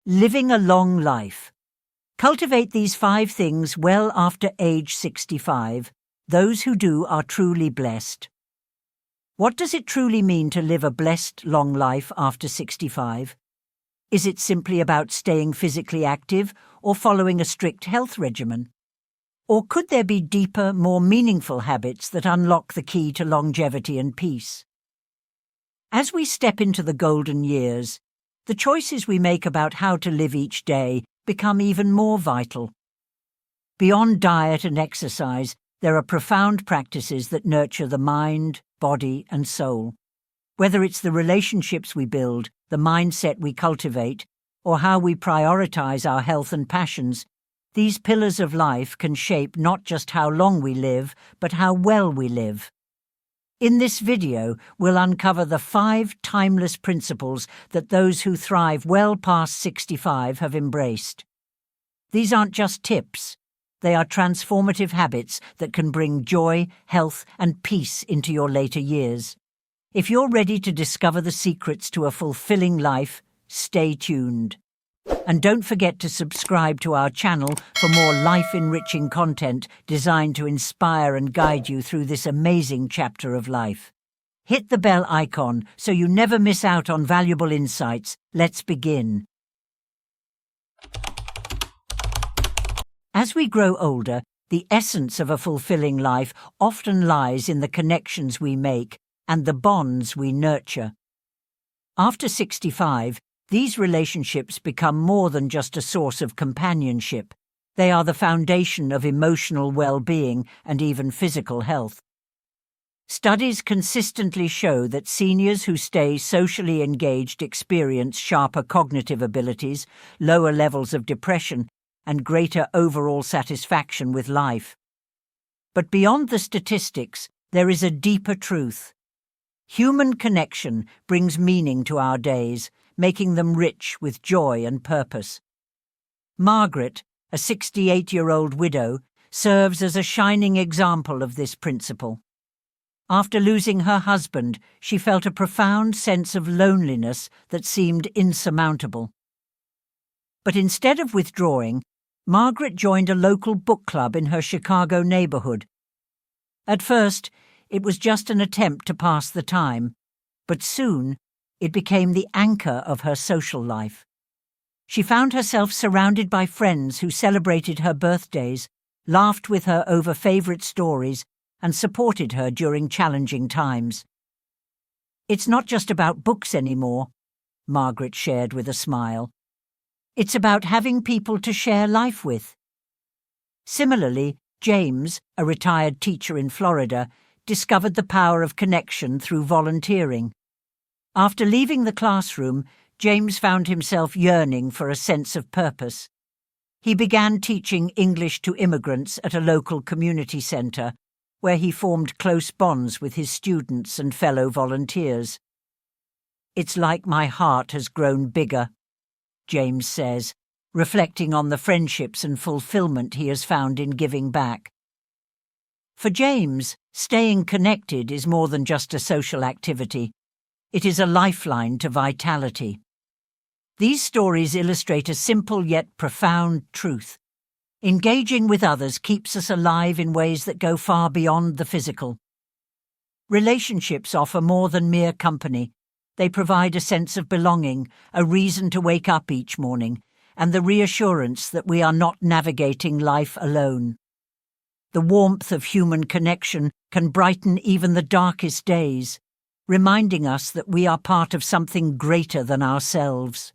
Living a long life. Cultivate these 5 things well after age 65. Those who do are truly blessed. What does it truly mean to live a blessed long life after 65? Is it simply about staying physically active or following a strict health regimen? Or could there be deeper, more meaningful habits that unlock the key to longevity and peace? As we step into the golden years, the choices we make about how to live each day become even more vital. Beyond diet and exercise, there are profound practices that nurture the mind, body, and soul. Whether it's the relationships we build, the mindset we cultivate, or how we prioritize our health and passions, these pillars of life can shape not just how long we live, but how well we live. In this video, we'll uncover the 5 timeless principles that those who thrive well past 65 have embraced. These aren't just tips. They are transformative habits that can bring joy, health, and peace into your later years. If you're ready to discover the secrets to a fulfilling life, stay tuned. And don't forget to subscribe to our channel for more life-enriching content designed to inspire and guide you through this amazing chapter of life. Hit the bell icon so you never miss out on valuable insights. Let's begin. As we grow older, the essence of a fulfilling life often lies in the connections we make and the bonds we nurture. After 65, these relationships become more than just a source of companionship. They are the foundation of emotional well-being and even physical health. Studies consistently show that seniors who stay socially engaged experience sharper cognitive abilities, lower levels of depression, and greater overall satisfaction with life. But beyond the statistics, there is a deeper truth. Human connection brings meaning to our days, making them rich with joy and purpose. Margaret, a 68-year-old widow, serves as a shining example of this principle. After losing her husband, she felt a profound sense of loneliness that seemed insurmountable. But instead of withdrawing, Margaret joined a local book club in her Chicago neighborhood. At first, it was just an attempt to pass the time, but soon it became the anchor of her social life. She found herself surrounded by friends who celebrated her birthdays, laughed with her over favorite stories, and supported her during challenging times. "It's not just about books anymore," Margaret shared with a smile. "It's about having people to share life with." Similarly, James, a retired teacher in Florida, discovered the power of connection through volunteering. After leaving the classroom, James found himself yearning for a sense of purpose. He began teaching English to immigrants at a local community center, where he formed close bonds with his students and fellow volunteers. "It's like my heart has grown bigger," James says, reflecting on the friendships and fulfillment he has found in giving back. For James, staying connected is more than just a social activity. It is a lifeline to vitality. These stories illustrate a simple yet profound truth. Engaging with others keeps us alive in ways that go far beyond the physical. Relationships offer more than mere company. They provide a sense of belonging, a reason to wake up each morning, and the reassurance that we are not navigating life alone. The warmth of human connection can brighten even the darkest days, reminding us that we are part of something greater than ourselves.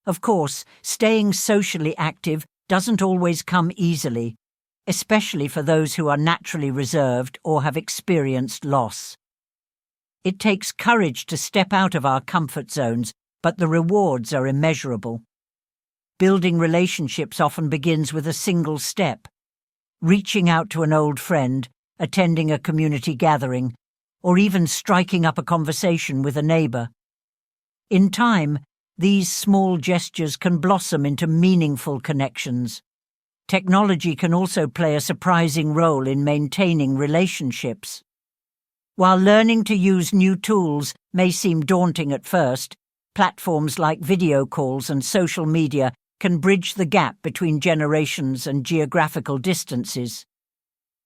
Of course, staying socially active doesn't always come easily, especially for those who are naturally reserved or have experienced loss. It takes courage to step out of our comfort zones, but the rewards are immeasurable. Building relationships often begins with a single step: reaching out to an old friend, attending a community gathering, or even striking up a conversation with a neighbor. In time, these small gestures can blossom into meaningful connections. Technology can also play a surprising role in maintaining relationships. While learning to use new tools may seem daunting at first, Platforms like video calls and social media can bridge the gap between generations and geographical distances.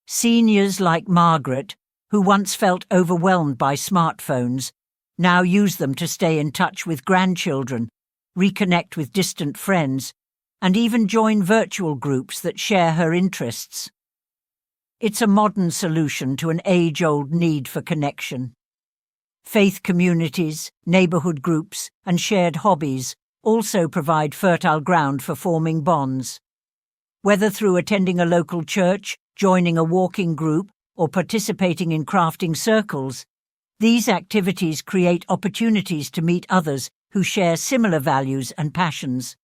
Seniors like Margaret, who once felt overwhelmed by smartphones, now use them to stay in touch with grandchildren, reconnect with distant friends, and even join virtual groups that share her interests. It's a modern solution to an age-old need for connection. Faith communities, neighborhood groups, and shared hobbies also provide fertile ground for forming bonds. Whether through attending a local church, joining a walking group, or participating in crafting circles, these activities create opportunities to meet others who share similar values and passions.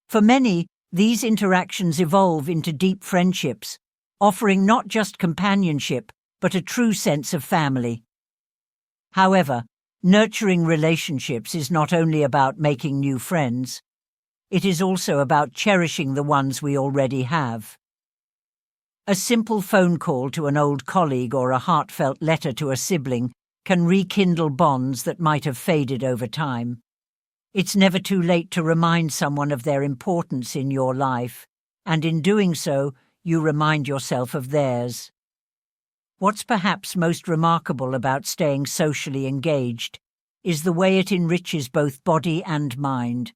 For many, these interactions evolve into deep friendships, offering not just companionship, but a true sense of family. However, nurturing relationships is not only about making new friends. It is also about cherishing the ones we already have. A simple phone call to an old colleague or a heartfelt letter to a sibling can rekindle bonds that might have faded over time. It's never too late to remind someone of their importance in your life, and in doing so, you remind yourself of theirs. What's perhaps most remarkable about staying socially engaged is the way it enriches both body and mind.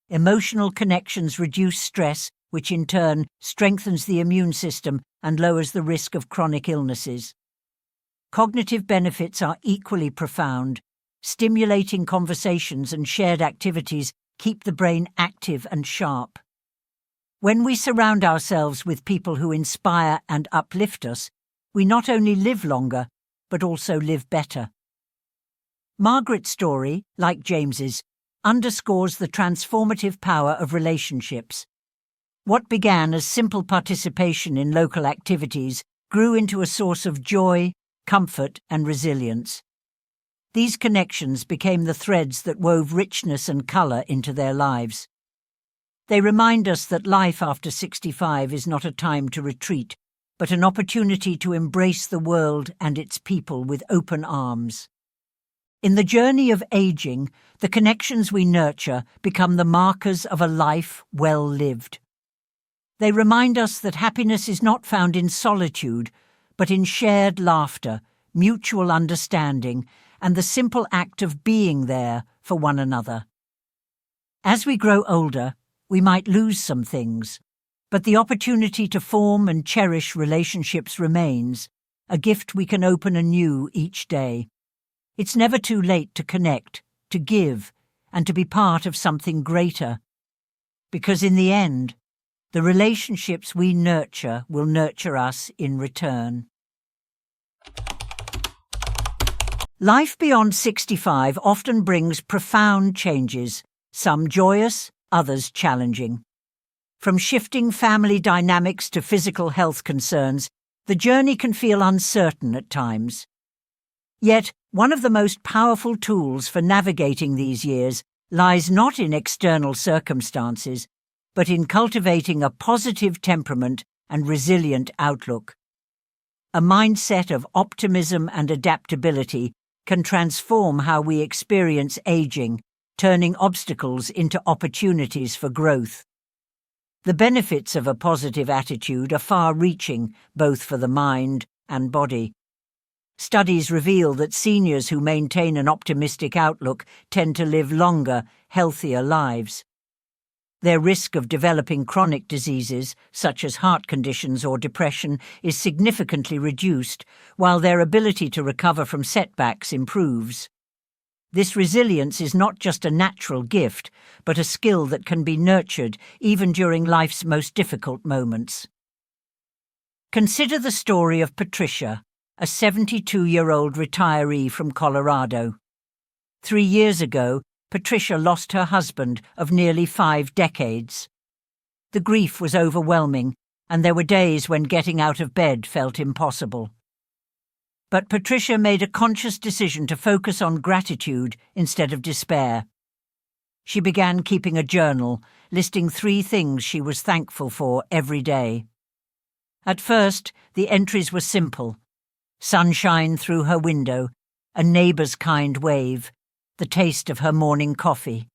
Emotional connections reduce stress, which in turn strengthens the immune system and lowers the risk of chronic illnesses. Cognitive benefits are equally profound. Stimulating conversations and shared activities keep the brain active and sharp. When we surround ourselves with people who inspire and uplift us, we not only live longer, but also live better. Margaret's story, like James's, underscores the transformative power of relationships. What began as simple participation in local activities grew into a source of joy, comfort, and resilience. These connections became the threads that wove richness and colour into their lives. They remind us that life after 65 is not a time to retreat, but an opportunity to embrace the world and its people with open arms. In the journey of aging, the connections we nurture become the markers of a life well lived. They remind us that happiness is not found in solitude, but in shared laughter, mutual understanding, and the simple act of being there for one another. As we grow older, we might lose some things, but the opportunity to form and cherish relationships remains, a gift we can open anew each day. It's never too late to connect, to give, and to be part of something greater. Because in the end, the relationships we nurture will nurture us in return. Life beyond 65 often brings profound changes, some joyous, others challenging. From shifting family dynamics to physical health concerns, the journey can feel uncertain at times. Yet, one of the most powerful tools for navigating these years lies not in external circumstances, but in cultivating a positive temperament and resilient outlook. A mindset of optimism and adaptability can transform how we experience aging, turning obstacles into opportunities for growth. The benefits of a positive attitude are far-reaching, both for the mind and body. Studies reveal that seniors who maintain an optimistic outlook tend to live longer, healthier lives. Their risk of developing chronic diseases, such as heart conditions or depression, is significantly reduced, while their ability to recover from setbacks improves. This resilience is not just a natural gift, but a skill that can be nurtured even during life's most difficult moments. Consider the story of Patricia, a 72-year-old retiree from Colorado. 3 years ago, Patricia lost her husband of nearly 5 decades. The grief was overwhelming, and there were days when getting out of bed felt impossible. But Patricia made a conscious decision to focus on gratitude instead of despair. She began keeping a journal, listing 3 things she was thankful for every day. At first, the entries were simple: sunshine through her window, a neighbour's kind wave, the taste of her morning coffee.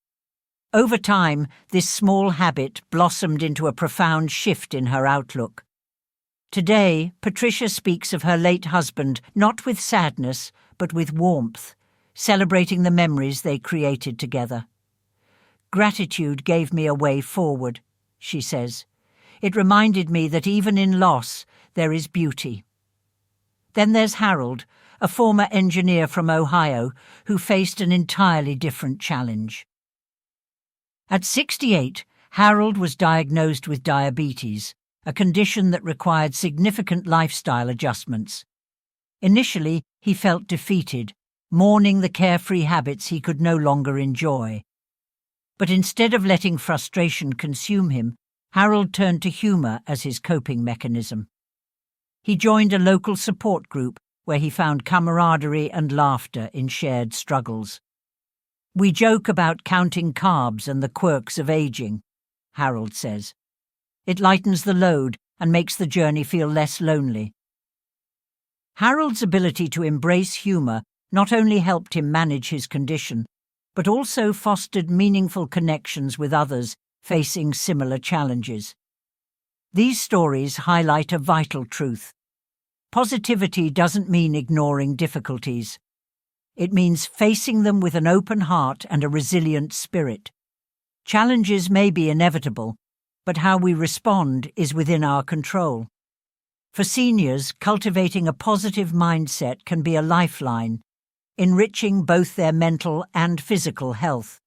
Over time, this small habit blossomed into a profound shift in her outlook. Today, Patricia speaks of her late husband not with sadness, but with warmth, celebrating the memories they created together. "Gratitude gave me a way forward," she says. "It reminded me that even in loss, there is beauty." Then there's Harold, a former engineer from Ohio who faced an entirely different challenge. At 68, Harold was diagnosed with diabetes, a condition that required significant lifestyle adjustments. Initially, he felt defeated, mourning the carefree habits he could no longer enjoy. But instead of letting frustration consume him, Harold turned to humor as his coping mechanism. He joined a local support group where he found camaraderie and laughter in shared struggles. "We joke about counting carbs and the quirks of aging," Harold says. "It lightens the load and makes the journey feel less lonely." Harold's ability to embrace humor not only helped him manage his condition, but also fostered meaningful connections with others facing similar challenges. These stories highlight a vital truth. Positivity doesn't mean ignoring difficulties. It means facing them with an open heart and a resilient spirit. Challenges may be inevitable, but how we respond is within our control. For seniors, cultivating a positive mindset can be a lifeline, enriching both their mental and physical health.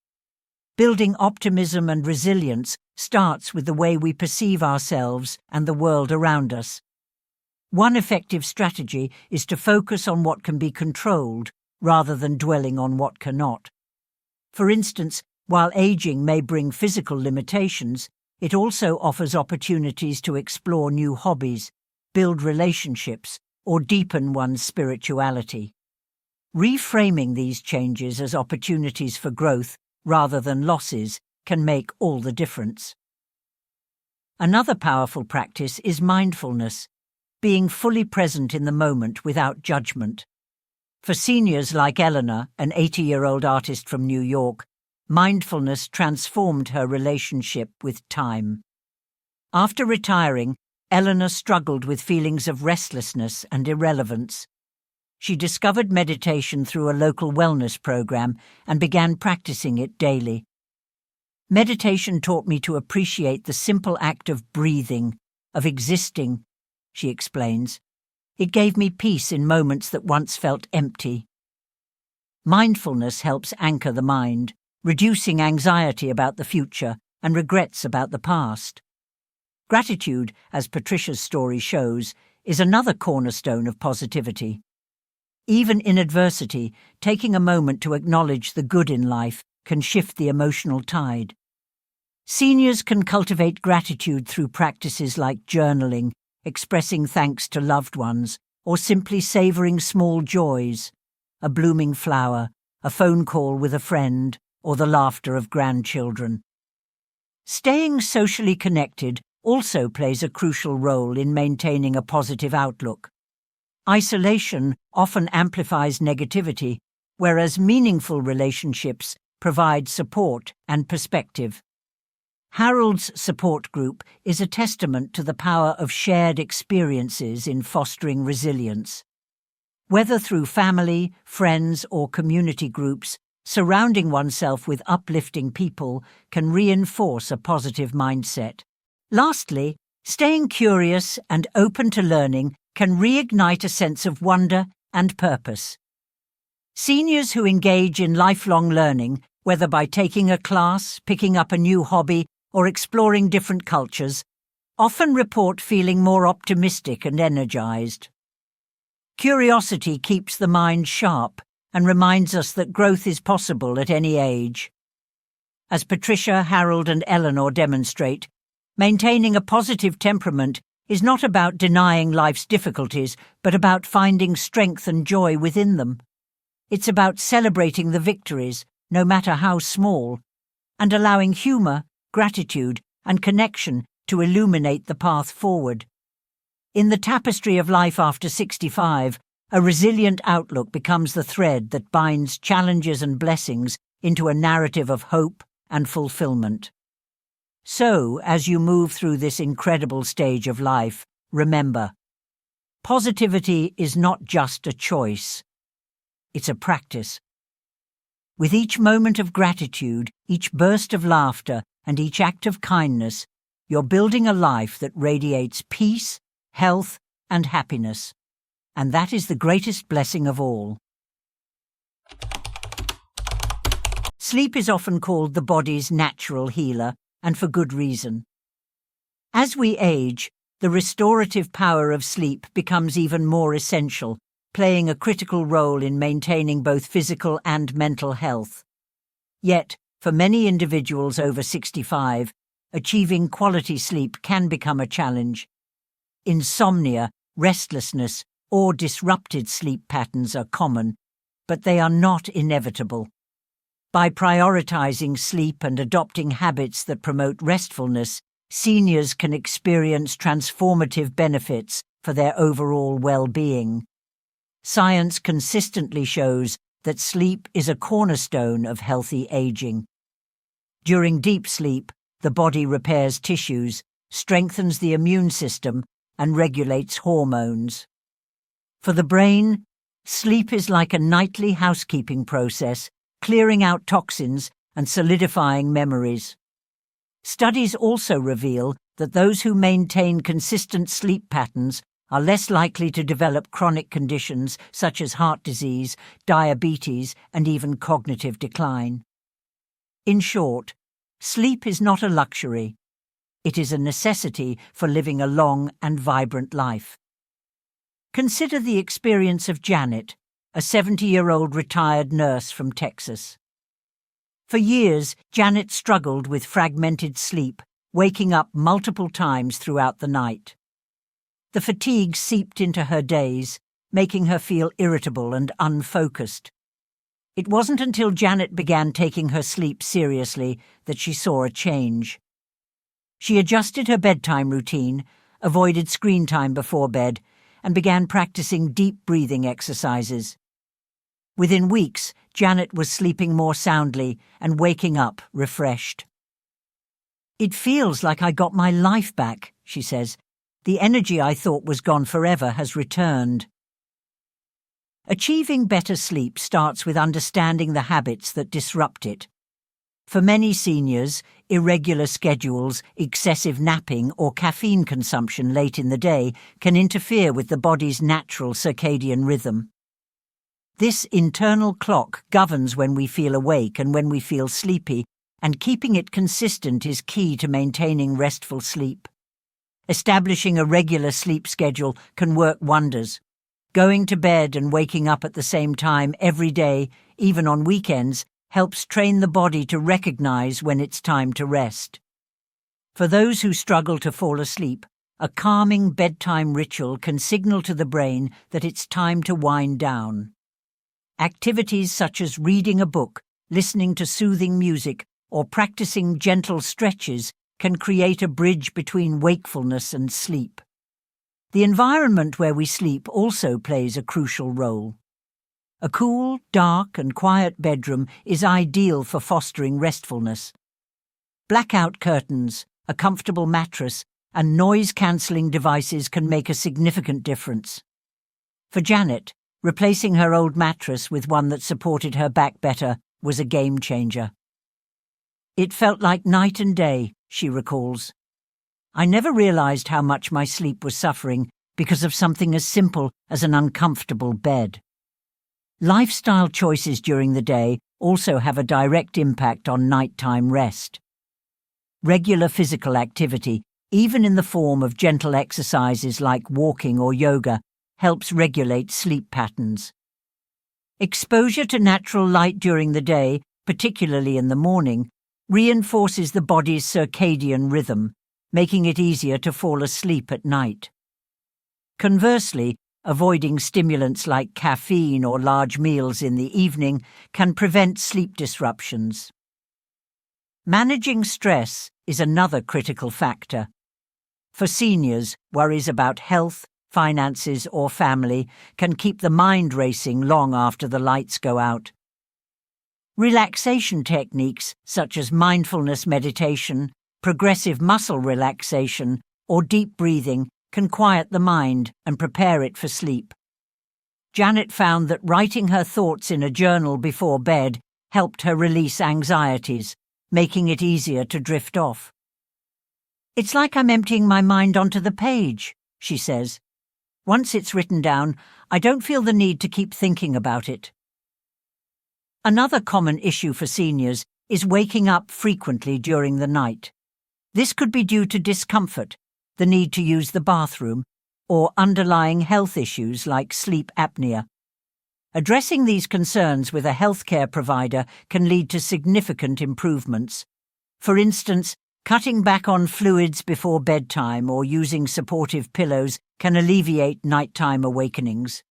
Building optimism and resilience starts with the way we perceive ourselves and the world around us. One effective strategy is to focus on what can be controlled rather than dwelling on what cannot. For instance, while aging may bring physical limitations, it also offers opportunities to explore new hobbies, build relationships, or deepen one's spirituality. Reframing these changes as opportunities for growth rather than losses can make all the difference. Another powerful practice is mindfulness, being fully present in the moment without judgment. For seniors like Eleanor, an 80-year-old artist from New York, mindfulness transformed her relationship with time. After retiring, Eleanor struggled with feelings of restlessness and irrelevance. She discovered meditation through a local wellness program and began practicing it daily. "Meditation taught me to appreciate the simple act of breathing, of existing," she explains. "It gave me peace in moments that once felt empty." Mindfulness helps anchor the mind, reducing anxiety about the future and regrets about the past. Gratitude, as Patricia's story shows, is another cornerstone of positivity. Even in adversity, taking a moment to acknowledge the good in life can shift the emotional tide. Seniors can cultivate gratitude through practices like journaling, expressing thanks to loved ones, or simply savoring small joys, a blooming flower, a phone call with a friend, or the laughter of grandchildren. Staying socially connected also plays a crucial role in maintaining a positive outlook. Isolation often amplifies negativity, whereas meaningful relationships provide support and perspective. Harold's support group is a testament to the power of shared experiences in fostering resilience. Whether through family, friends, or community groups, surrounding oneself with uplifting people can reinforce a positive mindset. Lastly, staying curious and open to learning can reignite a sense of wonder and purpose. Seniors who engage in lifelong learning, whether by taking a class, picking up a new hobby, or exploring different cultures, often report feeling more optimistic and energized. Curiosity keeps the mind sharp and reminds us that growth is possible at any age. As Patricia, Harold, and Eleanor demonstrate, maintaining a positive temperament is not about denying life's difficulties, but about finding strength and joy within them. It's about celebrating the victories, no matter how small, and allowing humor, gratitude, and connection to illuminate the path forward. In the tapestry of life after 65, A resilient outlook becomes the thread that binds challenges and blessings into a narrative of hope and fulfillment. So, as you move through this incredible stage of life, remember, positivity is not just a choice, it's a practice. With each moment of gratitude, each burst of laughter, and each act of kindness, you're building a life that radiates peace, health, and happiness. And that is the greatest blessing of all. Sleep is often called the body's natural healer, and for good reason. As we age, the restorative power of sleep becomes even more essential, playing a critical role in maintaining both physical and mental health. Yet, for many individuals over 65, achieving quality sleep can become a challenge. Insomnia, restlessness, or disrupted sleep patterns are common, but they are not inevitable. By prioritizing sleep and adopting habits that promote restfulness, seniors can experience transformative benefits for their overall well-being. Science consistently shows that sleep is a cornerstone of healthy aging. During deep sleep, the body repairs tissues, strengthens the immune system, and regulates hormones. For the brain, sleep is like a nightly housekeeping process, clearing out toxins and solidifying memories. Studies also reveal that those who maintain consistent sleep patterns are less likely to develop chronic conditions such as heart disease, diabetes, and even cognitive decline. In short, sleep is not a luxury. It is a necessity for living a long and vibrant life. Consider the experience of Janet, a 70-year-old retired nurse from Texas. For years, Janet struggled with fragmented sleep, waking up multiple times throughout the night. The fatigue seeped into her days, making her feel irritable and unfocused. It wasn't until Janet began taking her sleep seriously that she saw a change. She adjusted her bedtime routine, avoided screen time before bed, and began practicing deep breathing exercises. Within weeks, Janet was sleeping more soundly and waking up refreshed. "It feels like I got my life back," she says. "The energy I thought was gone forever has returned." Achieving better sleep starts with understanding the habits that disrupt it. For many seniors, irregular schedules, excessive napping, or caffeine consumption late in the day can interfere with the body's natural circadian rhythm. This internal clock governs when we feel awake and when we feel sleepy, and keeping it consistent is key to maintaining restful sleep. Establishing a regular sleep schedule can work wonders. Going to bed and waking up at the same time every day, even on weekends, helps train the body to recognize when it's time to rest. For those who struggle to fall asleep, a calming bedtime ritual can signal to the brain that it's time to wind down. Activities such as reading a book, listening to soothing music, or practicing gentle stretches can create a bridge between wakefulness and sleep. The environment where we sleep also plays a crucial role. A cool, dark, and quiet bedroom is ideal for fostering restfulness. Blackout curtains, a comfortable mattress, and noise-cancelling devices can make a significant difference. For Janet, replacing her old mattress with one that supported her back better was a game-changer. "It felt like night and day," she recalls. "I never realized how much my sleep was suffering because of something as simple as an uncomfortable bed." Lifestyle choices during the day also have a direct impact on nighttime rest. Regular physical activity, even in the form of gentle exercises like walking or yoga, helps regulate sleep patterns. Exposure to natural light during the day, particularly in the morning, reinforces the body's circadian rhythm, making it easier to fall asleep at night. Conversely, avoiding stimulants like caffeine or large meals in the evening can prevent sleep disruptions. Managing stress is another critical factor. For seniors, worries about health, finances, or family can keep the mind racing long after the lights go out. Relaxation techniques such as mindfulness meditation, progressive muscle relaxation, or deep breathing can quiet the mind and prepare it for sleep. Janet found that writing her thoughts in a journal before bed helped her release anxieties, making it easier to drift off. "It's like I'm emptying my mind onto the page," she says. "Once it's written down, I don't feel the need to keep thinking about it." Another common issue for seniors is waking up frequently during the night. This could be due to discomfort, the need to use the bathroom, or underlying health issues like sleep apnea. Addressing these concerns with a healthcare provider can lead to significant improvements. For instance, cutting back on fluids before bedtime or using supportive pillows can alleviate nighttime awakenings.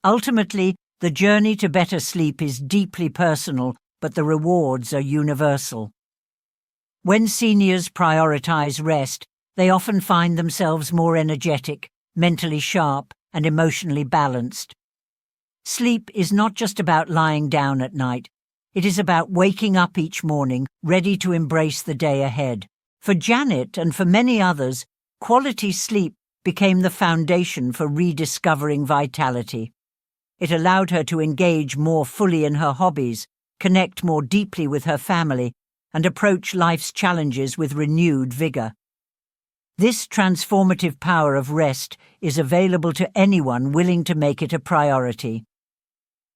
Ultimately, the journey to better sleep is deeply personal, but the rewards are universal. When seniors prioritize rest, they often find themselves more energetic, mentally sharp, and emotionally balanced. Sleep is not just about lying down at night. It is about waking up each morning, ready to embrace the day ahead. For Janet and for many others, quality sleep became the foundation for rediscovering vitality. It allowed her to engage more fully in her hobbies, connect more deeply with her family, and approach life's challenges with renewed vigor. This transformative power of rest is available to anyone willing to make it a priority.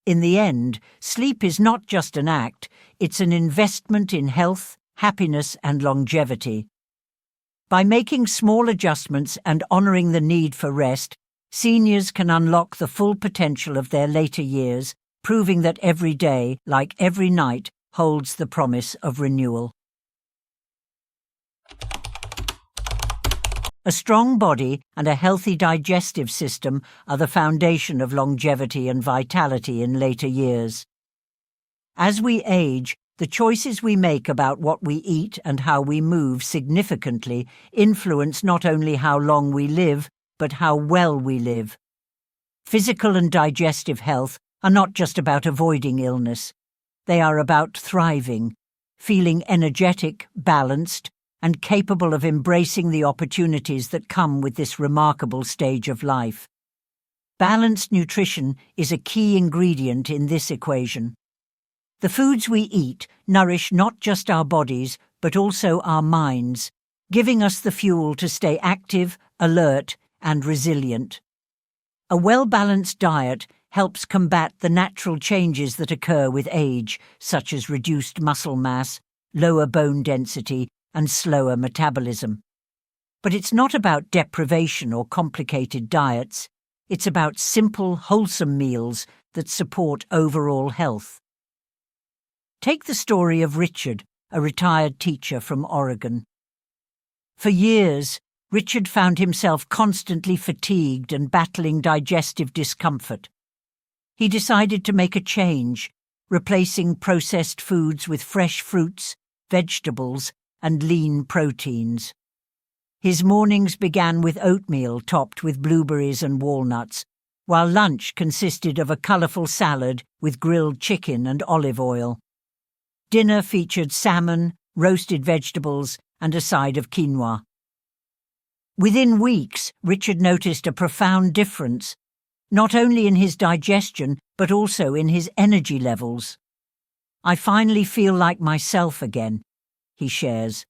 In the end, sleep is not just an act, it's an investment in health, happiness, and longevity. By making small adjustments and honoring the need for rest, seniors can unlock the full potential of their later years, proving that every day, like every night, holds the promise of renewal. A strong body and a healthy digestive system are the foundation of longevity and vitality in later years. As we age, the choices we make about what we eat and how we move significantly influence not only how long we live, but how well we live. Physical and digestive health are not just about avoiding illness. They are about thriving, feeling energetic, balanced, and capable of embracing the opportunities that come with this remarkable stage of life. Balanced nutrition is a key ingredient in this equation. The foods we eat nourish not just our bodies, but also our minds, giving us the fuel to stay active, alert, and resilient. A well-balanced diet helps combat the natural changes that occur with age, such as reduced muscle mass, lower bone density, and slower metabolism. But it's not about deprivation or complicated diets. It's about simple, wholesome meals that support overall health. Take the story of Richard, a retired teacher from Oregon. For years, Richard found himself constantly fatigued and battling digestive discomfort. He decided to make a change, replacing processed foods with fresh fruits, vegetables, and lean proteins. His mornings began with oatmeal topped with blueberries and walnuts, while lunch consisted of a colourful salad with grilled chicken and olive oil. Dinner featured salmon, roasted vegetables, and a side of quinoa. Within weeks, Richard noticed a profound difference, not only in his digestion, but also in his energy levels. "I finally feel like myself again," he shares.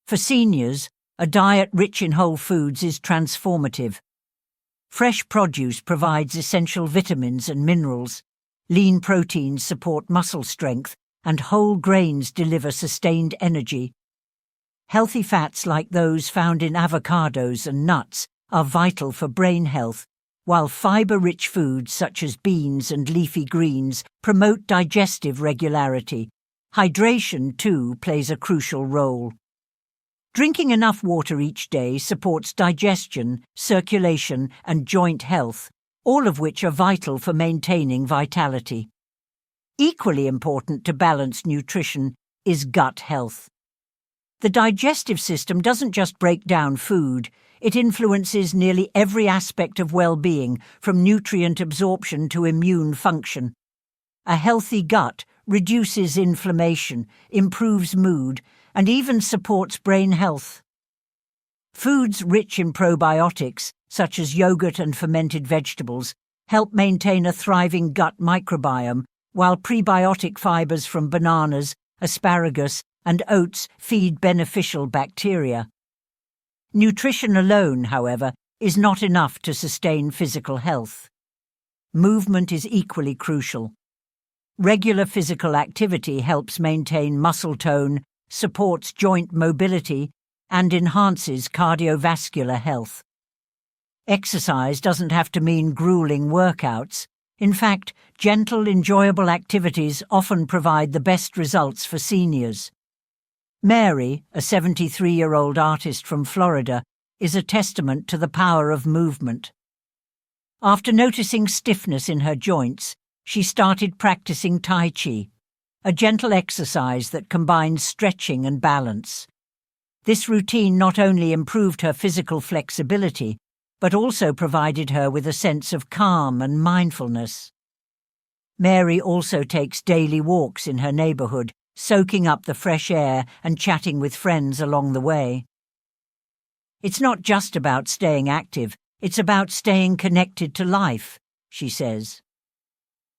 For seniors, a diet rich in whole foods is transformative. Fresh produce provides essential vitamins and minerals, lean proteins support muscle strength, and whole grains deliver sustained energy. Healthy fats like those found in avocados and nuts are vital for brain health, while fiber-rich foods such as beans and leafy greens promote digestive regularity. Hydration, too, plays a crucial role. Drinking enough water each day supports digestion, circulation, and joint health, all of which are vital for maintaining vitality. Equally important to balanced nutrition is gut health. The digestive system doesn't just break down food, It influences nearly every aspect of well-being, from nutrient absorption to immune function. A healthy gut reduces inflammation, improves mood, and even supports brain health. Foods rich in probiotics, such as yogurt and fermented vegetables, help maintain a thriving gut microbiome, while prebiotic fibers from bananas, asparagus, and oats feed beneficial bacteria. Nutrition alone, however, is not enough to sustain physical health. Movement is equally crucial. Regular physical activity helps maintain muscle tone, supports joint mobility, and enhances cardiovascular health. Exercise doesn't have to mean grueling workouts. In fact, gentle, enjoyable activities often provide the best results for seniors. Mary, a 73-year-old artist from Florida, is a testament to the power of movement. After noticing stiffness in her joints, she started practicing Tai Chi, a gentle exercise that combines stretching and balance. This routine not only improved her physical flexibility, but also provided her with a sense of calm and mindfulness. Mary also takes daily walks in her neighborhood, soaking up the fresh air and chatting with friends along the way. It's not just about staying active, it's about staying connected to life, she says.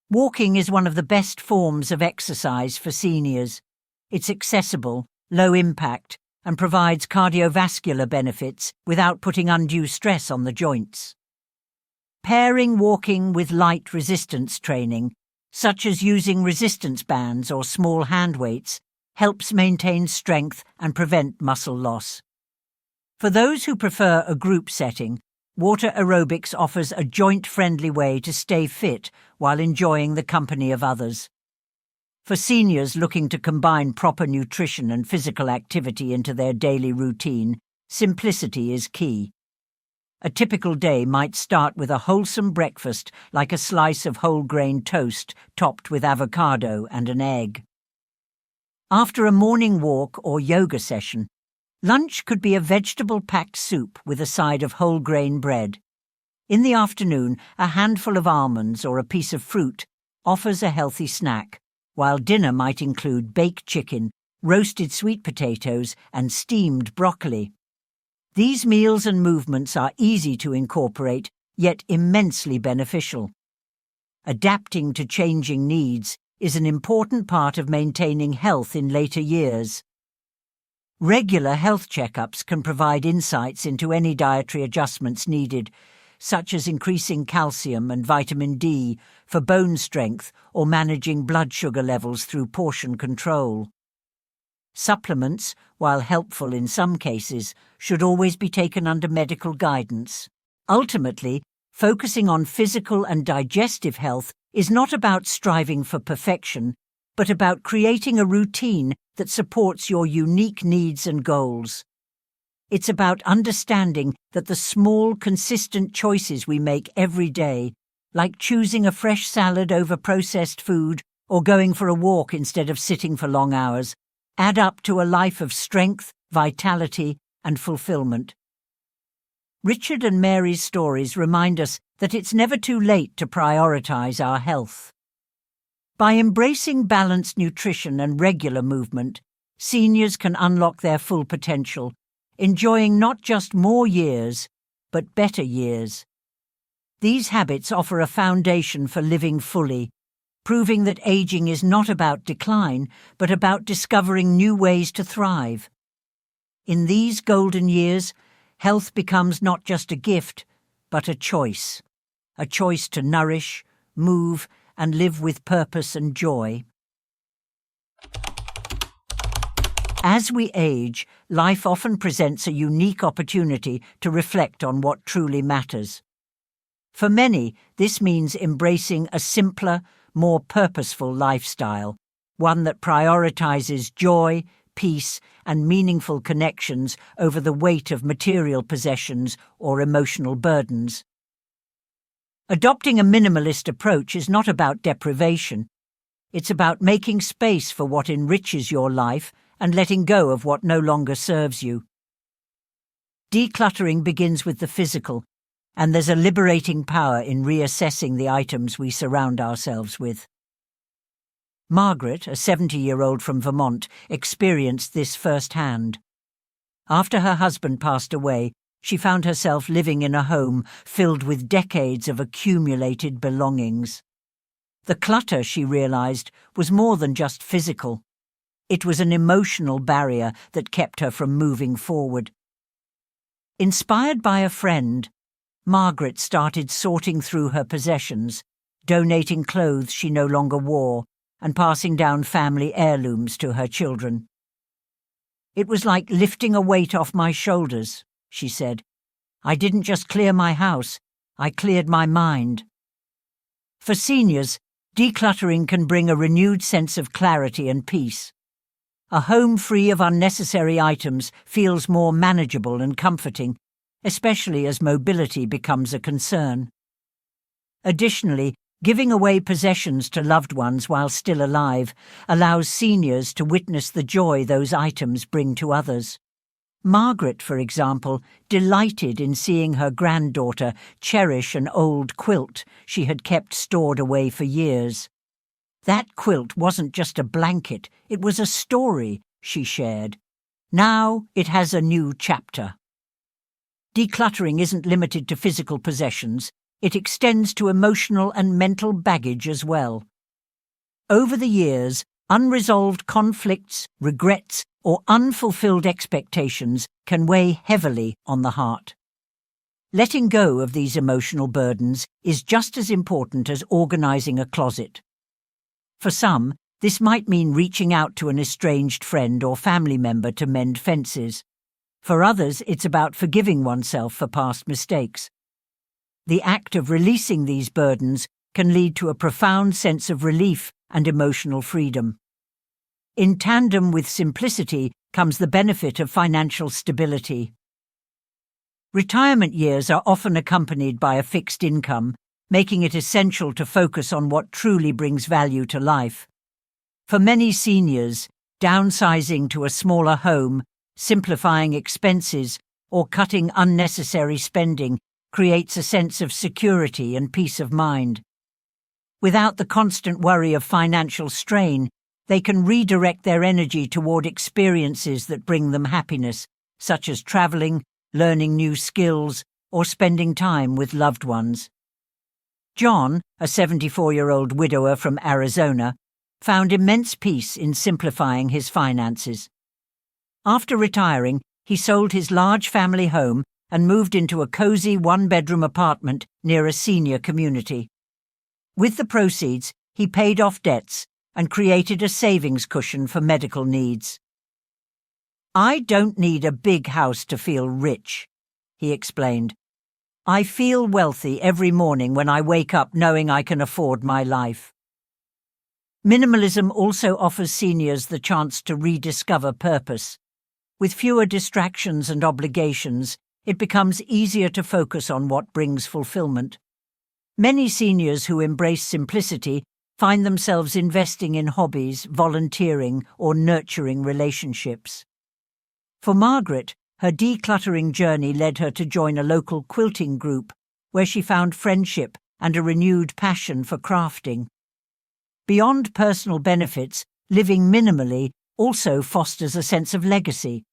Walking is one of the best forms of exercise for seniors. It's accessible, low impact, and provides cardiovascular benefits without putting undue stress on the joints. Pairing walking with light resistance training, such as using resistance bands or small hand weights, helps maintain strength and prevent muscle loss. For those who prefer a group setting, water aerobics offers a joint-friendly way to stay fit while enjoying the company of others. For seniors looking to combine proper nutrition and physical activity into their daily routine, simplicity is key. A typical day might start with a wholesome breakfast like a slice of whole-grain toast topped with avocado and an egg. After a morning walk or yoga session, lunch could be a vegetable-packed soup with a side of whole-grain bread. In the afternoon, a handful of almonds or a piece of fruit offers a healthy snack, while dinner might include baked chicken, roasted sweet potatoes, and steamed broccoli. These meals and movements are easy to incorporate, yet immensely beneficial. Adapting to changing needs is an important part of maintaining health in later years. Regular health checkups can provide insights into any dietary adjustments needed, such as increasing calcium and vitamin D for bone strength or managing blood sugar levels through portion control. Supplements, while helpful in some cases, should always be taken under medical guidance. Ultimately, focusing on physical and digestive health is not about striving for perfection, but about creating a routine that supports your unique needs and goals. It's about understanding that the small, consistent choices we make every day, like choosing a fresh salad over processed food or going for a walk instead of sitting for long hours, add up to a life of strength, vitality, and fulfillment. Richard and Mary's stories remind us that it's never too late to prioritize our health. By embracing balanced nutrition and regular movement, seniors can unlock their full potential, enjoying not just more years, but better years. These habits offer a foundation for living fully, proving that aging is not about decline, but about discovering new ways to thrive. In these golden years, health becomes not just a gift, but a choice to nourish, move, and live with purpose and joy. As we age, life often presents a unique opportunity to reflect on what truly matters. For many, this means embracing a simpler, more purposeful lifestyle, one that prioritizes joy, peace, and meaningful connections over the weight of material possessions or emotional burdens. Adopting a minimalist approach is not about deprivation. It's about making space for what enriches your life and letting go of what no longer serves you. Decluttering begins with the physical, and there's a liberating power in reassessing the items we surround ourselves with. Margaret, a 70-year-old from Vermont, experienced this firsthand. After her husband passed away, she found herself living in a home filled with decades of accumulated belongings. The clutter, she realized, was more than just physical. It was an emotional barrier that kept her from moving forward. Inspired by a friend, Margaret started sorting through her possessions, donating clothes she no longer wore, and passing down family heirlooms to her children. "It was like lifting a weight off my shoulders," she said. "I didn't just clear my house, I cleared my mind." For seniors, decluttering can bring a renewed sense of clarity and peace. A home free of unnecessary items feels more manageable and comforting, especially as mobility becomes a concern. Additionally, giving away possessions to loved ones while still alive allows seniors to witness the joy those items bring to others. Margaret, for example, delighted in seeing her granddaughter cherish an old quilt she had kept stored away for years. That quilt wasn't just a blanket, it was a story, she shared. Now it has a new chapter. Decluttering isn't limited to physical possessions. It extends to emotional and mental baggage as well. Over the years, unresolved conflicts, regrets, or unfulfilled expectations can weigh heavily on the heart. Letting go of these emotional burdens is just as important as organizing a closet. For some, this might mean reaching out to an estranged friend or family member to mend fences. For others, it's about forgiving oneself for past mistakes. The act of releasing these burdens can lead to a profound sense of relief and emotional freedom. In tandem with simplicity comes the benefit of financial stability. Retirement years are often accompanied by a fixed income, making it essential to focus on what truly brings value to life. For many seniors, downsizing to a smaller home, simplifying expenses, or cutting unnecessary spending creates a sense of security and peace of mind. Without the constant worry of financial strain, they can redirect their energy toward experiences that bring them happiness, such as traveling, learning new skills, or spending time with loved ones. John, a 74-year-old widower from Arizona, found immense peace in simplifying his finances. After retiring, he sold his large family home and moved into a cozy one-bedroom apartment near a senior community. With the proceeds, he paid off debts and created a savings cushion for medical needs. "I don't need a big house to feel rich," he explained. "I feel wealthy every morning when I wake up knowing I can afford my life." Minimalism also offers seniors the chance to rediscover purpose. With fewer distractions and obligations, it becomes easier to focus on what brings fulfillment. Many seniors who embrace simplicity find themselves investing in hobbies, volunteering, or nurturing relationships. For Margaret, her decluttering journey led her to join a local quilting group, where she found friendship and a renewed passion for crafting. Beyond personal benefits, living minimally also fosters a sense of legacy.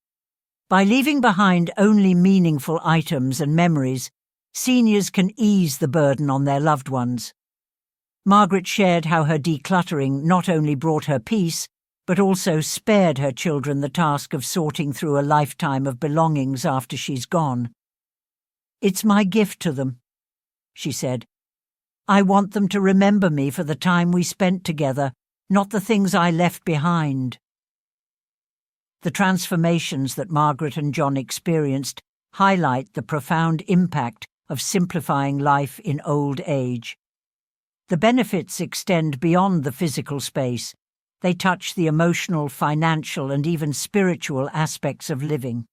By leaving behind only meaningful items and memories, seniors can ease the burden on their loved ones. Margaret shared how her decluttering not only brought her peace, but also spared her children the task of sorting through a lifetime of belongings after she's gone. "It's my gift to them," she said. "I want them to remember me for the time we spent together, not the things I left behind." The transformations that Margaret and John experienced highlight the profound impact of simplifying life in old age. The benefits extend beyond the physical space. They touch the emotional, financial, and even spiritual aspects of living.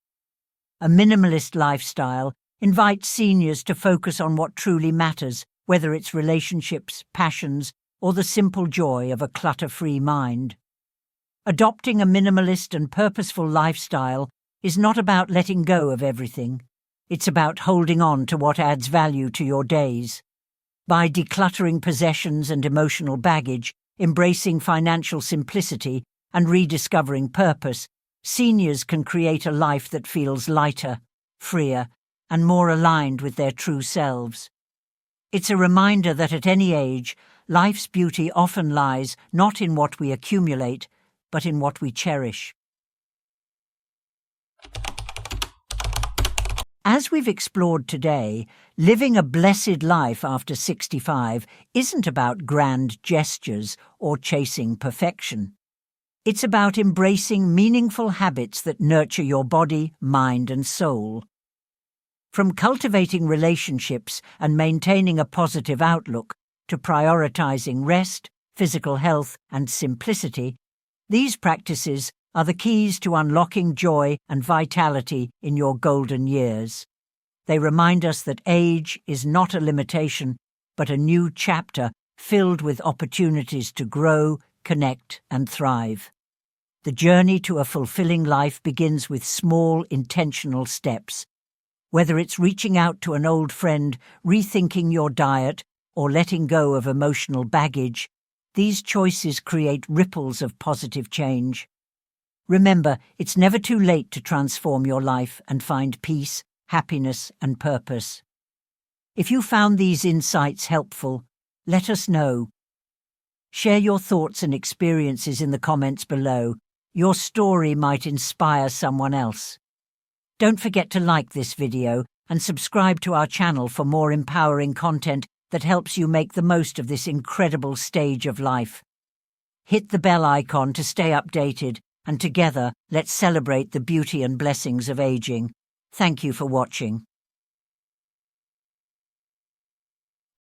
A minimalist lifestyle invites seniors to focus on what truly matters, whether it's relationships, passions, or the simple joy of a clutter-free mind. Adopting a minimalist and purposeful lifestyle is not about letting go of everything. It's about holding on to what adds value to your days. By decluttering possessions and emotional baggage, embracing financial simplicity, and rediscovering purpose, seniors can create a life that feels lighter, freer, and more aligned with their true selves. It's a reminder that at any age, life's beauty often lies not in what we accumulate, but in what we cherish. As we've explored today, living a blessed life after 65 isn't about grand gestures or chasing perfection. It's about embracing meaningful habits that nurture your body, mind, and soul. From cultivating relationships and maintaining a positive outlook to prioritizing rest, physical health, and simplicity, these practices are the keys to unlocking joy and vitality in your golden years. They remind us that age is not a limitation, but a new chapter filled with opportunities to grow, connect, and thrive. The journey to a fulfilling life begins with small, intentional steps. Whether it's reaching out to an old friend, rethinking your diet, or letting go of emotional baggage, these choices create ripples of positive change. Remember, it's never too late to transform your life and find peace, happiness, and purpose. If you found these insights helpful, let us know. Share your thoughts and experiences in the comments below. Your story might inspire someone else. Don't forget to like this video and subscribe to our channel for more empowering content that helps you make the most of this incredible stage of life. Hit the bell icon to stay updated, and together let's celebrate the beauty and blessings of aging. Thank you for watching.